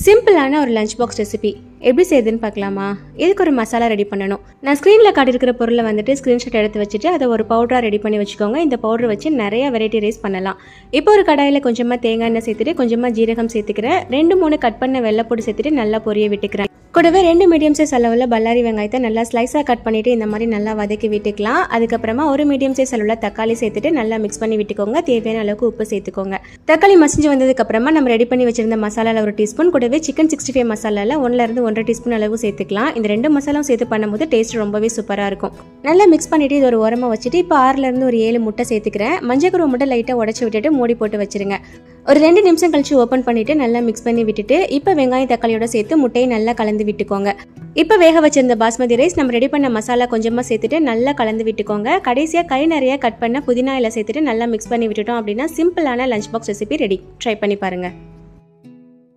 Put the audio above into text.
சிம்பிளான ஒரு lunch box recipe எப்படி செய்யுதுன்னு பார்க்கலாமா? இதுக்கு ஒரு மசாலா ரெடி பண்ணணும். நான் ஸ்க்ரீனில் காட்டியிருக்கிற பொருளை வந்துட்டு ஸ்க்ரீன்ஷாட் எடுத்து வச்சுட்டு அதை ஒரு பவுடராக ரெடி பண்ணி வச்சுக்கோங்க. இந்த பவுடர் வச்சு நிறைய வெரைட்டி ரைஸ் பண்ணலாம். இப்போ ஒரு கடாயில் கொஞ்சமாக தேங்காய் எண்ணெய் சேர்த்துட்டு கொஞ்சமாக ஜீரகம் சேர்த்துக்கிறேன். 2-3 கட் பண்ண வெள்ளைப்பூடு சேர்த்துட்டு நல்லா பொரிய விட்டுக்கிறேன். கூடவே 2 மீடியம் சைஸ் அளவில் பல்லாரி வெங்காயத்தை நல்லா ஸ்லைஸாக கட் பண்ணிவிட்டு இந்த மாதிரி நல்லா வதக்கி விட்டுக்கலாம். அதுக்கப்புறமா ஒரு மீடியம் சைஸ் அளவில் தக்காளி சேர்த்துட்டு நல்லா மிக்ஸ் பண்ணி விட்டுக்கோங்க. தேவையான அளவுக்கு உப்பு சேர்த்துக்கோங்க. தக்காளி மசிஞ்சு வந்ததுக்கப்புறமா நம்ம ரெடி பண்ணி வச்சிருந்த மசாலாவில் 1 டீஸ்பூன், கூடவே சிக்கன் 65 மசாலாவில் 1-1.5 டீஸ்பூன் அளவு சேர்த்துக்கலாம். இந்த 2 மசாலாவும் சேர்த்து பண்ணும்போது டேஸ்ட் ரொம்பவே சூப்பராக இருக்கும். நல்லா மிக்ஸ் பண்ணிவிட்டு இது ஒரு ஓரமாக வச்சுட்டு இப்போ 6-7 முட்டை சேர்த்துக்கிறேன். மஞ்சள் முட்டை லைட்டாக உடச்சி விட்டுட்டு மூடி போட்டு வச்சிருங்க. ஒரு 2 நிமிஷம் கழிச்சு ஓப்பன் பண்ணிவிட்டு நல்லா மிக்ஸ் பண்ணி விட்டுட்டு இப்போ வெங்காயம் தக்காளியோட சேர்த்து முட்டையை நல்லா கலந்து விட்டுக்கோங்க. இப்போ வேக வச்சிருந்த பாஸ்மதி ரைஸ் நம்ம ரெடி பண்ண மசாலா கொஞ்சமாக சேர்த்துட்டு நல்லா கலந்து விட்டுக்கோங்க. கடைசியாக கை நிறைய கட் பண்ண புதினா இலை சேர்த்துட்டு நல்லா மிக்ஸ் பண்ணி விட்டுட்டோம் அப்படின்னா சிம்பிளான lunch box recipe ready. Try பண்ணி பாருங்கள்.